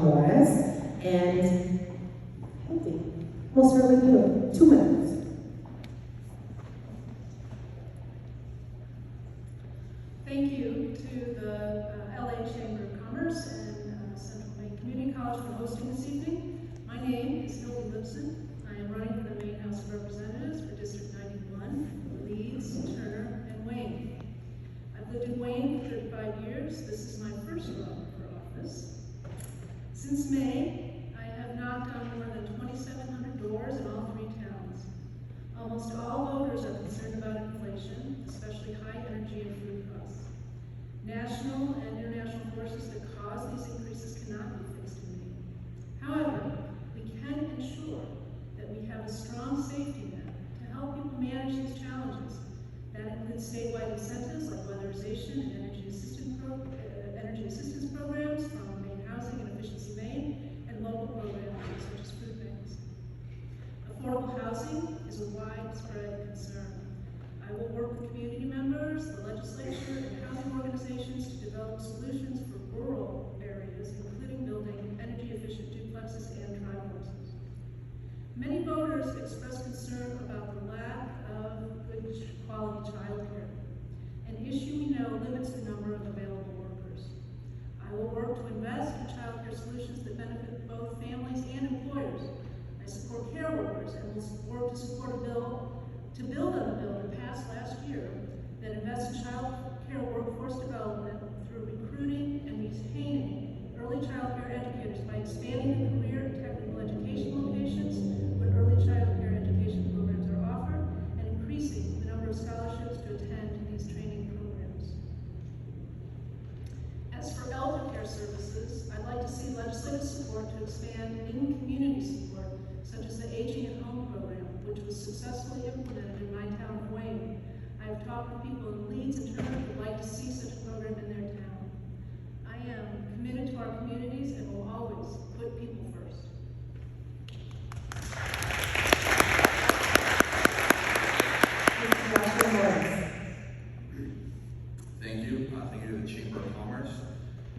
And Hildie will start with you. 2 minutes. Thank you to the LA Chamber of Commerce and Central Maine Community College for hosting this evening. My name is Hildie Lipson. I am running for the Maine House of Representatives for District 91, Leeds, Turner, and Wayne. I've lived in Wayne for 35 years. This is my first run for office. Since May, I have knocked on more than 2,700 doors in all 3 towns. Almost all voters are concerned about inflation, especially high energy and food costs. National and international forces that cause these increases cannot be fixed in Maine. However, we can ensure that we have a strong safety net to help people manage these challenges. That includes statewide incentives like weatherization and energy assistance programs from Maine Housing and Efficiency Maine, and local programs such as food banks. Affordable housing is a widespread concern. I will work with community members, the legislature, and housing organizations to develop solutions for rural areas, including building energy-efficient duplexes and tri-plexes. Many voters express concern about the lack of good quality childcare, an issue we know limits the number of available workers. I will work to invest in childcare solutions that benefit both families and employers. I support care workers and will work to support a bill to build on the bill that passed last year that invests in child care workforce development through recruiting and retaining early child care educators by expanding the career and technical education locations where early child care education programs are offered and increasing the number of scholarships to attend these training programs. As for elder care services, I'd like to see legislative support to expand in-community support, such as the Aging at Home program, which was successfully implemented in my town of Wayne. I have talked with people in Leeds and Turner who would like to see such a program in their town. I am committed to our communities and will always put people first. Thank you. Thank you to the Chamber of Commerce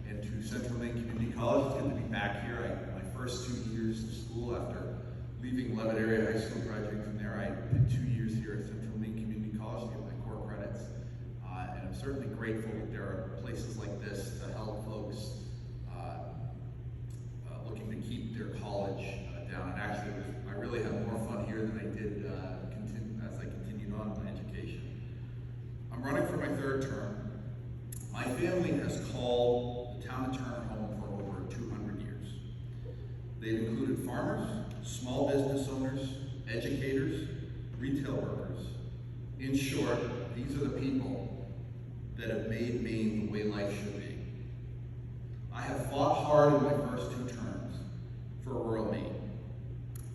and to Central Maine Community College. It's good to be back here. My first 2 years of school after leaving Levitt Area High School, graduating from there, I did 2 years here at Central Maine Community College to get my core credits. And I'm certainly grateful that there are places like this to help folks looking to keep their college down. And actually, I really had more fun here than I did as I continued on in my education. I'm running for my 3rd term. My family has called the town of Turner home for over 200 years. They've included farmers, small business owners, educators, retail workers. In short, these are the people that have made Maine the way life should be. I have fought hard in my first 2 terms for rural Maine.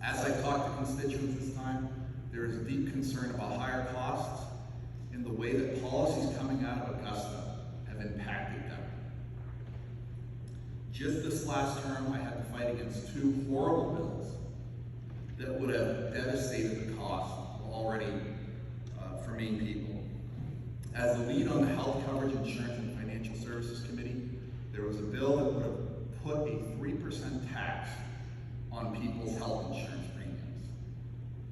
As I talk to constituents this time, there is a deep concern about higher costs and the way that policies coming out of Augusta have impacted them. Just this last term, I had to fight against 2 horrible bills that would have devastated the cost already for Maine people. As the lead on the Health Coverage, Insurance, and Financial Services Committee, there was a bill that would have put a 3% tax on people's health insurance premiums.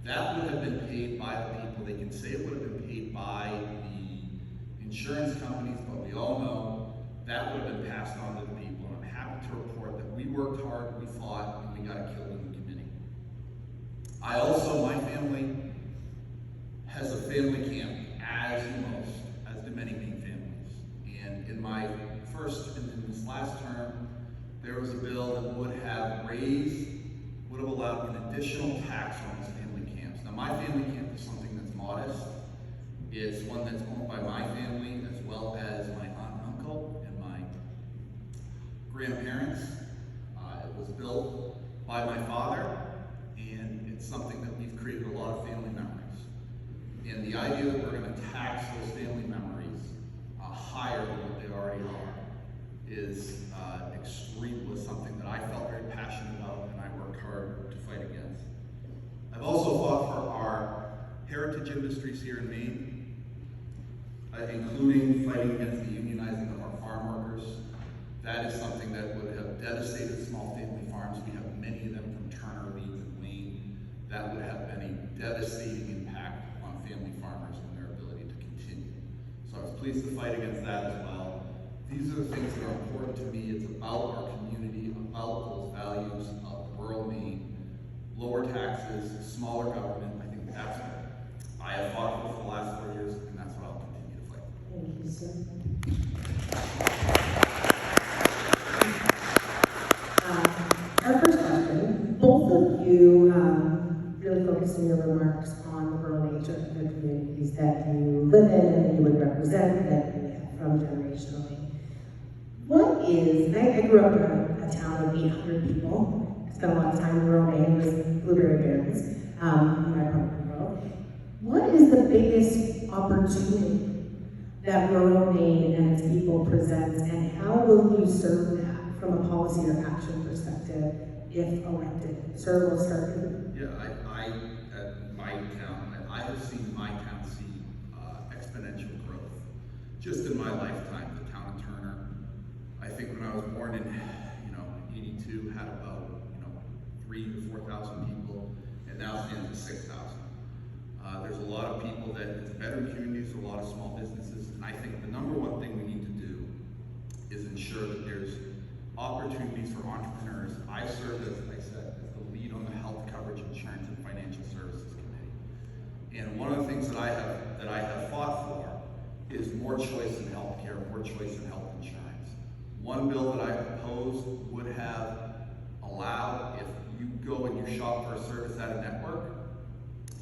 That would have been paid by the people. They can say it would have been paid by the insurance companies, but we all know that would have been passed on to the people. And I'm happy to report that we worked hard, we fought, and we got it killed in the committee. My family has a family camp, as do many Maine families. And in this last term, there was a bill that would have allowed an additional tax on these family camps. Now, my family camp is something that's modest. It's one that's owned by my family, as well as my aunt and uncle and my grandparents. It was built by my father, and it's something that we've created a lot of family memories. And the idea that we're going to tax those family memories higher than what they already are was something that I felt very passionate about, and I worked hard to fight against. I've also fought for our heritage industries here in Maine, including fighting against the unionizing of our farm workers, That is something that would have devastated small family farms. We have many of them from Turner, Leeds, and Maine. That would have been a devastating impact on family farmers and their ability to continue. So I was pleased to fight against that as well. These are the things that are important to me. It's about our community, about those values of rural Maine, lower taxes, smaller government. I think that's what I have fought for the last 4 years, and that's what I'll continue to fight. Thank you, sir. Our first question, both of you really focused in your remarks on the rural nature of the communities that you live in and that you would represent, that you have from generationally. What is, I grew up in a town of 800 people, spent a lot of time in rural Maine with blueberry barons in my part of the world. What is the biggest opportunity that rural Maine and its people presents, and how will you serve that from a policy or action perspective if elected? Sir, we'll start with you. Yeah, I at my town, I have seen my town see exponential growth. Just in my lifetime, the town of Turner, I think when I was born in 82, had about 3,000 to 4,000 people, and now stands at 6,000. There's a lot of people that it's veteran communities, a lot of small businesses, and I think the number one thing we need to do is ensure that there's opportunities for entrepreneurs. I serve, as I said, as the lead on the Health Coverage, Insurance, and Financial Services Committee. And one of the things that I have fought for is more choice in healthcare, more choice in health insurance. One bill that I proposed would have allowed, if you go and you shop for a service at a network,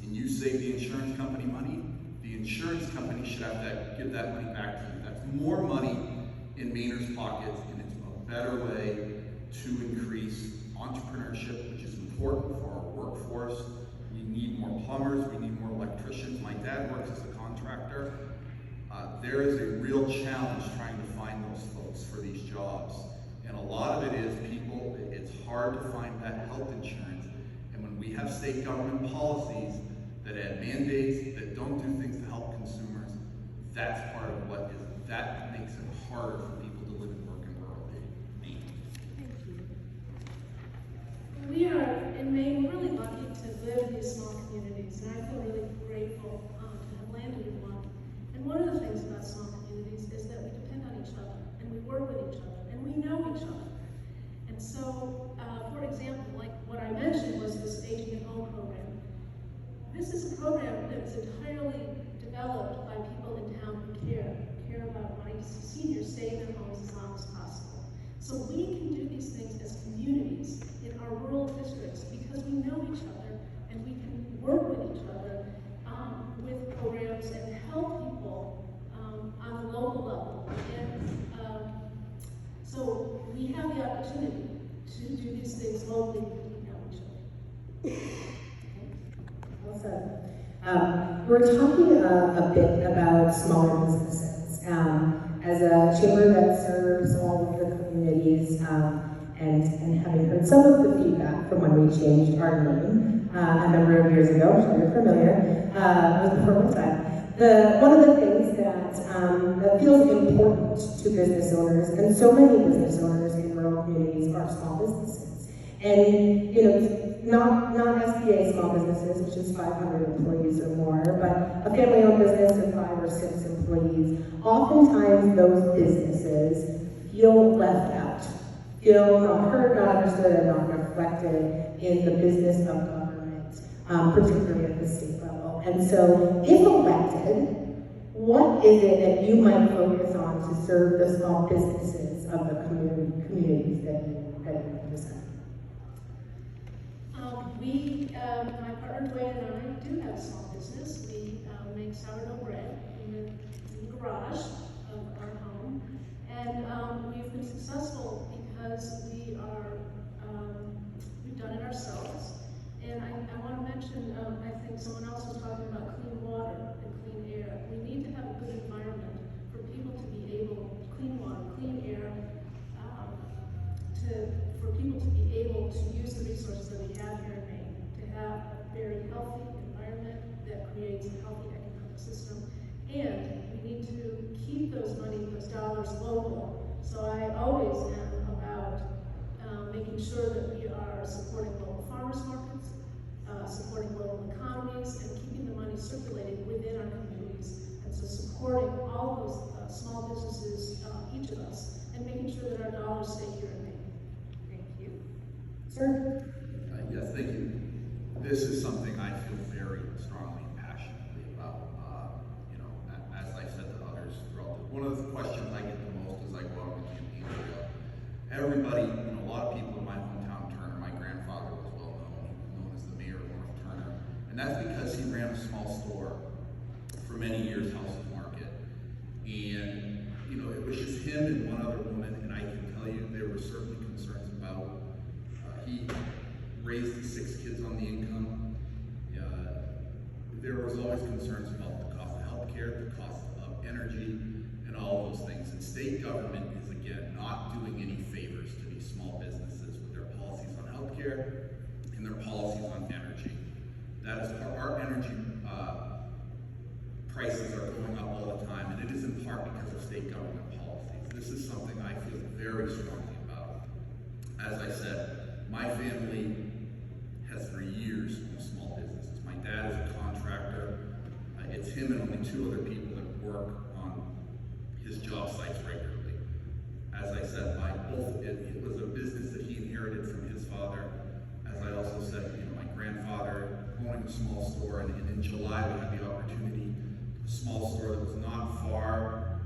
and you save the insurance company money, the insurance company should have to give that money back to you. That's more money in Mainers' pockets, and it's a better way to increase entrepreneurship, which is important for our workforce. We need more plumbers, we need more electricians. My dad works as a contractor. There is a real challenge trying to find those folks for these jobs. And a lot of it is people, it's hard to find that health insurance. And when we have state government policies that add mandates, that don't do things to help consumers, that's part of that makes it harder for people to live and work in rural Maine. We are, in Maine, we're really lucky to live in these small communities, and I feel really grateful to have landed in one. And one of the things about small communities is that we depend on each other, and we work with each other, and we know each other. And so, for example, like what I mentioned was this Aging at Home program. This is a program that is entirely developed by people in town who care about wanting to see seniors stay in their homes as long as possible. So we can do these things as communities in our rural districts because we know each other and we can work with each other with programs and help people on the local level. And so we have the opportunity to do these things locally because we know each other. Well said. We're talking a bit about smaller businesses. As a chamber that serves all of the communities, and having heard some of the feedback from when we changed our name a number of years ago, I'm sure you're familiar, it was before my time. One of the things that feels important to business owners, and so many business owners in rural communities are small businesses. And not SBA small businesses, which is 500 employees or more, but a family-owned business of 5 or 6 employees. Oftentimes, those businesses feel left out, feel not heard, not understood, and not reflected in the business of government, particularly at the state level. And so, if elected, what is it that you might focus on to serve the small businesses of the communities that you represent? My partner Dwayne and I do have a small business. We make sourdough bread in the garage of our home, and we've been successful because we've done it ourselves. And I want to mention, I think someone else was talking about clean water and clean air. We need to have a good environment for people to be able, clean water, clean air, for people to be able to use the resources that we have here in Maine, to have a very healthy environment that creates a healthy economic system. And we need to keep are supporting local farmers markets, supporting local economies, and keeping the money circulating within our communities. And so supporting all those small businesses, each of us, and making sure that our dollars stay here in Maine. Thank you. Sir? Yes, thank you. This is something I feel very strongly and passionately about. As I said to others throughout one of the questions I get the most as I go out on the campaign trail. Everybody, a lot of people in my hometown, Turner, my grandfather was well known. He was known as the mayor of North Turner. And that's because he ran a small store for many years, House of Market. And, it was just him and one other woman, and I can tell you there were certainly concerns about, he raised 6 kids on the income. There was always concerns about the cost of healthcare, the cost of energy, and all those things. And state government is, again, not doing any favors to these small businesses with their policies on healthcare and their policies on energy. That is our energy prices are going up all the time, and it is in part because of state government policies. This is something I feel very strongly about. As I said, my family has for years owned small businesses. My dad is a contractor. It's him and only 2 other people that work on his job sites regularly. As I said, it was a business that he inherited from his father. As I also said, my grandfather owning a small store, and in July we had the opportunity, a small store that was not far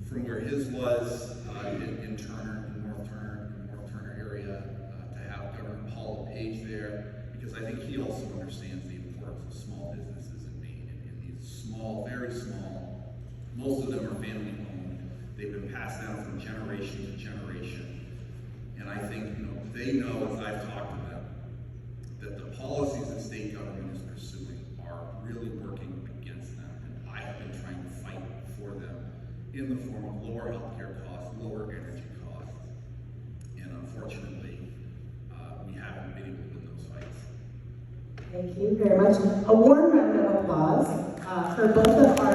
from where his was in Turner, in North Turner area, to have Governor Paul LePage there, because I think he also understands the importance of small businesses in Maine, and these small, very small, most of them are family owned. They've been passed down from generation to generation. And I think, they know, as I've talked to them, that the policies that state government is pursuing are really working against them. And I have been trying to fight for them in the form of lower healthcare costs, lower energy costs. And unfortunately, we haven't been able to win those fights. Thank you very much. A warm round of applause for both of our